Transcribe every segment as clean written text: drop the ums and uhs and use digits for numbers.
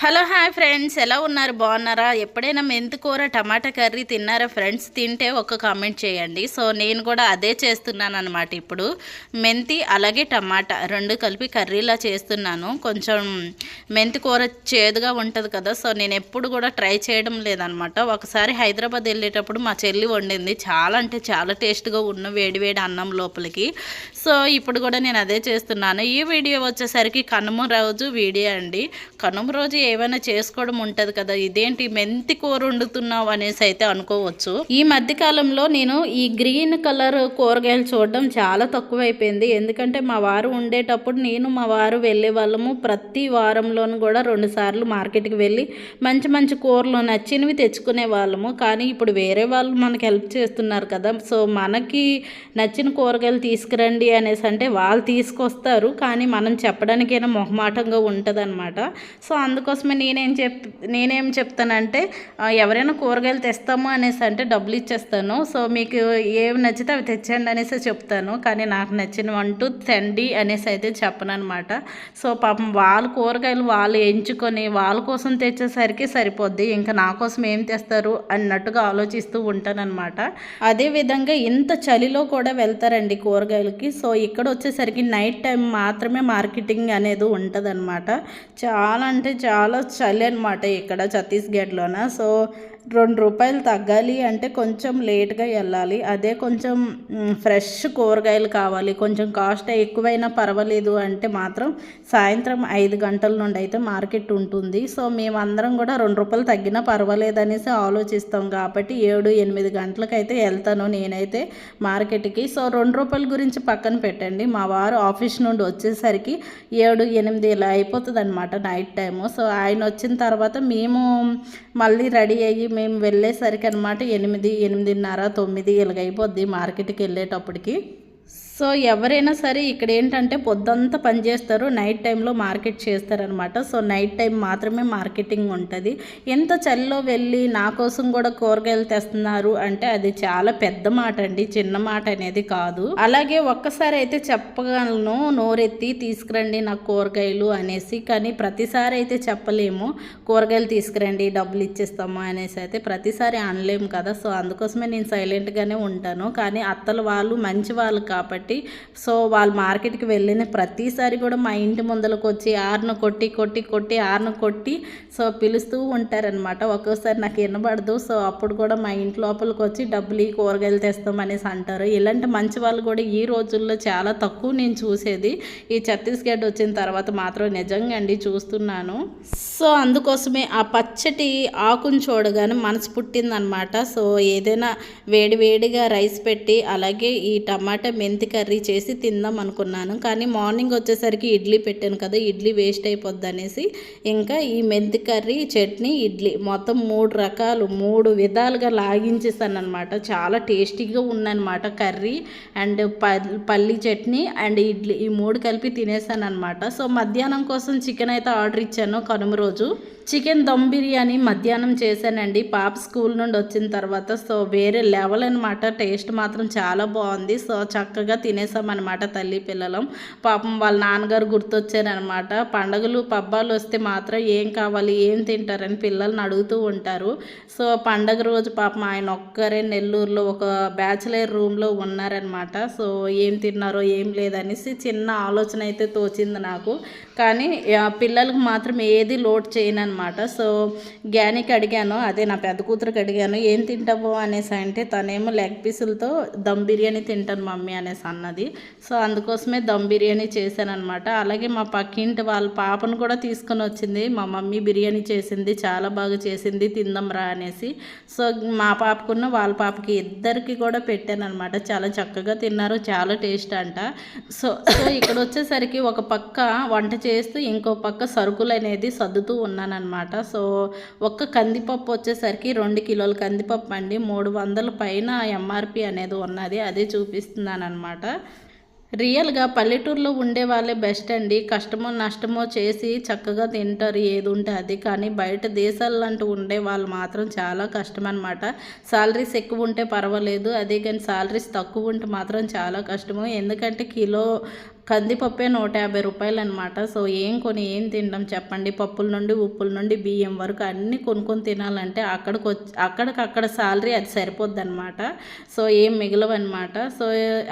Hello hi friends, ఎలా ఉన్నారు? బాగున్నారా? ఎప్పుడైనా మెంతి కూర టమాటా కర్రీ తిన్నారా ఫ్రెండ్స్? తింటే ఒక కామెంట్ చేయండి. సో నేను కూడా అదే చేస్తున్నాను అనమాట. ఇప్పుడు మెంతి అలాగే టమాటా రెండు కలిపి కర్రీలా చేస్తున్నాను. కొంచెం మెంతి కూర చేదుగా ఉంటుంది కదా, సో నేను ఎప్పుడు కూడా ట్రై చేయడం లేదనమాట. ఒకసారి హైదరాబాద్ వెళ్ళేటప్పుడు మా చెల్లి వండింది, చాలా అంటే చాలా టేస్ట్గా ఉన్న వేడివేడి అన్నం లోపలికి. సో ఇప్పుడు కూడా నేను అదే చేస్తున్నాను. ఈ వీడియో వచ్చేసరికి కనుమ రోజు వీడియో అండి. కనుమ రోజు ఏమైనా చేసుకోవడం ఉంటుంది కదా, ఇదేంటి మెంతి కూర వండుతున్నావు అనేసి అయితే అనుకోవచ్చు. ఈ మధ్య కాలంలో నేను ఈ గ్రీన్ కలర్ కూరగాయలు చూడడం చాలా తక్కువైపోయింది. ఎందుకంటే మా వారు ఉండేటప్పుడు నేను మా వారు వెళ్ళే వాళ్ళము. ప్రతి వారంలోనూ కూడా 2 సార్లు మార్కెట్కి వెళ్ళి మంచి మంచి కూరలు నచ్చినవి తెచ్చుకునే వాళ్ళము. కానీ ఇప్పుడు వేరే వాళ్ళు మనకి హెల్ప్ చేస్తున్నారు కదా, సో మనకి నచ్చిన కూరగాయలు తీసుకురండి అనేసి అంటే వాళ్ళు తీసుకొస్తారు, కానీ మనం చెప్పడానికైనా మొహమాటంగా ఉంటుంది అనమాట. సో అందుకోసమే నేనేం చెప్తానంటే, ఎవరైనా కూరగాయలు తెస్తాము అనేసి అంటే డబ్బులు ఇచ్చేస్తాను. సో మీకు ఏవి నచ్చితే అవి తెచ్చండి అనేసి చెప్తాను, కానీ నాకు నచ్చినవి అంటూ తెండి అనేసి అయితే చెప్పను అనమాట. సో పాపం వాళ్ళు కూరగాయలు వాళ్ళు ఎంచుకొని వాళ్ళ కోసం తెచ్చేసరికి సరిపోద్ది, ఇంకా నా కోసం ఏం తెస్తారు అన్నట్టుగా ఆలోచిస్తూ ఉంటానన్నమాట. అదేవిధంగా ఇంత చలిలో కూడా వెళ్తారండి కూరగాయలకి. సో ఇక్కడ వచ్చేసరికి నైట్ టైం మాత్రమే మార్కెటింగ్ అనేది ఉంటుంది అనమాట. చాలా అంటే చాలా చలి అనమాట ఇక్కడ ఛత్తీస్గఢ్లోన. సో ₹2 తగ్గాలి అంటే కొంచెం లేట్గా వెళ్ళాలి. అదే కొంచెం ఫ్రెష్ కూరగాయలు కావాలి, కొంచెం కాస్ట్ ఎక్కువైనా పర్వాలేదు అంటే మాత్రం సాయంత్రం 5 గంటల నుండి అయితే మార్కెట్ ఉంటుంది. సో మేమందరం కూడా ₹2 తగ్గినా పర్వాలేదు అనేసి ఆలోచిస్తాం, కాబట్టి 7-8 గంటలకైతే వెళ్తాను నేనైతే మార్కెట్కి. సో ₹2 గురించి పక్కన పెట్టండి, మా వారు ఆఫీస్ నుండి వచ్చేసరికి 7-8 ఇలా అయిపోతుంది అనమాట నైట్ టైము. సో ఆయన వచ్చిన తర్వాత మేము మళ్ళీ రెడీ అయ్యి మేము వెళ్ళేసరికి అనమాట 8-8:30-9 ఇలాగైపోద్ది మార్కెట్కి వెళ్ళేటప్పటికి. సో ఎవరైనా సరే ఇక్కడ ఏంటంటే పొద్దంతా పనిచేస్తారు, నైట్ టైంలో మార్కెట్ చేస్తారనమాట. సో నైట్ టైం మాత్రమే మార్కెటింగ్ ఉంటుంది. ఎంత చలిలో వెళ్ళి నా కోసం కూడా కూరగాయలు తెస్తున్నారు అంటే అది చాలా పెద్ద మాట అండి, చిన్న మాట అనేది కాదు. అలాగే ఒక్కసారి అయితే చెప్పగలను, నోరెత్తి తీసుకురండి నాకు కూరగాయలు అనేసి, కానీ ప్రతిసారి అయితే చెప్పలేము కూరగాయలు తీసుకురండి డబ్బులు ఇచ్చేస్తాము అనేసి అయితే ప్రతిసారి అనలేము కదా. సో అందుకోసమే నేను సైలెంట్గానే ఉంటాను. కానీ అత్తలు వాళ్ళు మంచి వాళ్ళు కాబట్టి, సో వాళ్ళు మార్కెట్కి వెళ్ళిన ప్రతిసారి కూడా మా ఇంటి ముందరకు వచ్చి ఆరును కొట్టి సో పిలుస్తూ ఉంటారనమాట. ఒక్కోసారి నాకు వినబడదు, సో అప్పుడు కూడా మా ఇంటి లోపలికి వచ్చి డబ్బులు కూరగాయలు తెస్తాం అనేసి అంటారు. ఇలాంటి మంచి వాళ్ళు కూడా ఈ రోజుల్లో చాలా తక్కువ నేను చూసేది. ఈ ఛత్తీస్గఢ్ వచ్చిన తర్వాత మాత్రం నిజంగా అండి చూస్తున్నాను. సో అందుకోసమే ఆ పచ్చటి ఆకును చూడగానే మనసు పుట్టిందనమాట. సో ఏదైనా వేడివేడిగా రైస్ పెట్టి అలాగే ఈ టమాటా మెంతి కర్రీ చేసి తిందాం అనుకున్నాను, కానీ మార్నింగ్ వచ్చేసరికి ఇడ్లీ పెట్టాను కదా, ఇడ్లీ వేస్ట్ అయిపోద్ది అనేసి ఇంకా ఈ మెంతి కర్రీ, చట్నీ, ఇడ్లీ మొత్తం 3 విధాలుగా లాగించేసాను అనమాట. చాలా టేస్టీగా ఉందన్నమాట కర్రీ అండ్ పల్లి చట్నీ అండ్ ఇడ్లీ, ఈ 3 కలిపి తినేసాను అనమాట. సో మధ్యాహ్నం కోసం చికెన్ అయితే ఆర్డర్ ఇచ్చాను. కనుమ రోజు చికెన్ దమ్ బిర్యానీ మధ్యాహ్నం చేశానండి పాప స్కూల్ నుండి వచ్చిన తర్వాత. సో వేరే లెవెల్ అనమాట, టేస్ట్ మాత్రం చాలా బాగుంది. సో చక్కగా తినేసామన్నమాట తల్లి పిల్లలం. పాపం వాళ్ళ నాన్నగారు గుర్తొచ్చారనమాట. పండుగలు పబ్బాలు వస్తే మాత్రం ఏం కావాలి ఏం తింటారని పిల్లల్ని అడుగుతూ ఉంటారు. సో పండగ రోజు పాపం ఆయన ఒక్కరే నెల్లూరులో ఒక బ్యాచిలర్ రూమ్లో ఉన్నారనమాట. సో ఏం తిన్నారో ఏం లేదనేసి చిన్న ఆలోచన అయితే తోచింది నాకు, కానీ పిల్లలకు మాత్రం ఏది లోడ్ చేయను అనమాట. సో గ్యానికి అడిగాను, అదే నా పెద్ద కూతురికి అడిగాను ఏం తింటావో అనేసి అంటే తనేమో లెగ్ పీసులతో దమ్ బిర్యానీ తింటాను మమ్మీ అనేసి అన్నది. సో అందుకోసమే దమ్ బిర్యానీ చేశాను అనమాట. అలాగే మా పక్కింటి వాళ్ళ పాపను కూడా తీసుకొని వచ్చింది, మా మమ్మీ బిర్యానీ చేసింది చాలా బాగా చేసింది తిందాం రా అనేసి. సో మా పాపకున్న వాళ్ళ పాపకి ఇద్దరికి కూడా పెట్టాను అనమాట. చాలా చక్కగా తిన్నారు, చాలా టేస్ట్ అంట. సో ఇక్కడ వచ్చేసరికి ఒక పక్క వంట చేస్తూ ఇంకో పక్క సరుకులు అనేది సర్దుతూ ఉన్నానమాట. సో ఒక్క కందిపప్పు వచ్చేసరికి 2 కిలోల కందిపప్పు అండి, 300 పైన ఎంఆర్పి అనేది ఉన్నది, అదే చూపిస్తున్నాను అనమాట. రియల్గా పల్లెటూరులో ఉండే వాళ్ళే బెస్ట్ అండి, కష్టమో నష్టమో చేసి చక్కగా తింటారు ఏది ఉంటే అది. కానీ బయట దేశాలంటూ ఉండే వాళ్ళు మాత్రం చాలా కష్టం అనమాట. సాలరీస్ ఎక్కువ ఉంటే పర్వాలేదు, అదే కానీ సాలరీస్ తక్కువ ఉంటే మాత్రం చాలా కష్టము. ఎందుకంటే కిలో కందిపప్పే 150 రూపాయలు అనమాట. సో ఏం తినడం చెప్పండి. పప్పుల నుండి ఉప్పుల నుండి బియ్యం వరకు అన్నీ కొనుక్కొని తినాలంటే అక్కడికక్కడ శాలరీ అది సరిపోద్ది అనమాట. సో ఏం మిగలవన్నమాట. సో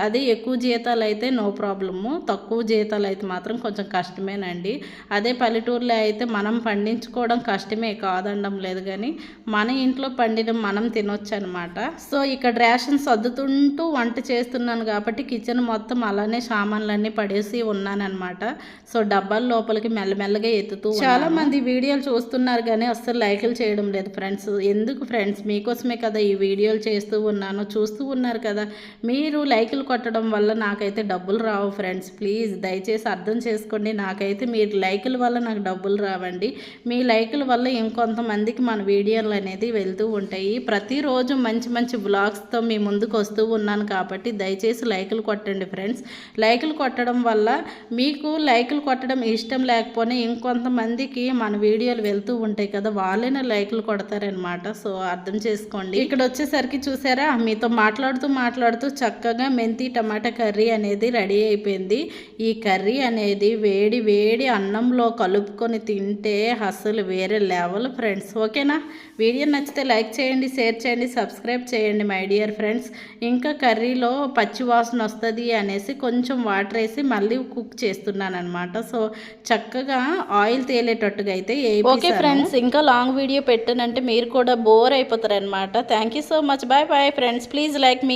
అది ఎక్కువ జీతాలు అయితే నో ప్రాబ్లము, తక్కువ జీతాలు అయితే మాత్రం కొంచెం కష్టమేనండి. అదే పల్లెటూరులో అయితే మనం పండించుకోవడం కష్టమే కాదనడం లేదు, కానీ మన ఇంట్లో పండిన మనం తినొచ్చు అనమాట. సో ఇక్కడ రేషన్ సర్దుతుంటూ వంట చేస్తున్నాను కాబట్టి కిచెన్ మొత్తం అలానే సామాన్లన్నీ పడేసి ఉన్నానన్నమాట. సో డబ్బాల లోపలికి మెల్లమెల్లగా ఎత్తుతూ చాలా మంది వీడియోలు చూస్తున్నారు కానీ అస్సలు లైకులు చేయడం లేదు ఫ్రెండ్స్. ఎందుకు ఫ్రెండ్స్, మీకోసమే కదా ఈ వీడియోలు చేస్తూ ఉన్నాను, చూస్తూ ఉన్నారు కదా. మీరు లైకులు కొట్టడం వల్ల నాకైతే డబ్బులు రావు ఫ్రెండ్స్. ప్లీజ్ దయచేసి అర్థం చేసుకోండి. నాకైతే మీరు లైకుల వల్ల నాకు డబ్బులు రావండి. మీ లైకుల వల్ల ఇంకొంతమందికి మన వీడియోలు అనేది వెళ్తూ ఉంటాయి. ప్రతిరోజు మంచి మంచి బ్లాగ్స్తో మీ ముందుకు వస్తూ ఉన్నాను కాబట్టి దయచేసి లైకులు కొట్టండి ఫ్రెండ్స్. లైకులు కొట్టడం వల్ల మీకు లైకులు కొట్టడం ఇష్టం లేకపోయినా ఇంకొంతమందికి మన వీడియోలు వెళ్తూ ఉంటాయి కదా, వాళ్ళైనా లైకులు కొడతారనమాట. సో అర్థం చేసుకోండి. ఇక్కడ వచ్చేసరికి చూసారా, మీతో మాట్లాడుతూ చక్కగా మెంతి టమాటా కర్రీ అనేది రెడీ అయిపోయింది. ఈ కర్రీ అనేది వేడి వేడి అన్నంలో కలుపుకొని తింటే అసలు వేరే లెవెల్ ఫ్రెండ్స్. ఓకేనా? వీడియో నచ్చితే లైక్ చేయండి, షేర్ చేయండి, సబ్స్క్రైబ్ చేయండి మై డియర్ ఫ్రెండ్స్. ఇంకా కర్రీలో పచ్చి వాసన వస్తుంది అనేసి కొంచెం వాటర్ వేసి మళ్ళీ కుక్ చేస్తున్నాను అనమాట. సో చక్కగా ఆయిల్ తేలేటట్టుగా అయితే ఓకే ఫ్రెండ్స్. ఇంకా లాంగ్ వీడియో పెట్టానంటే మీరు కూడా బోర్ అయిపోతారు అనమాట. Thank you so much. Bye bye friends. Please like me.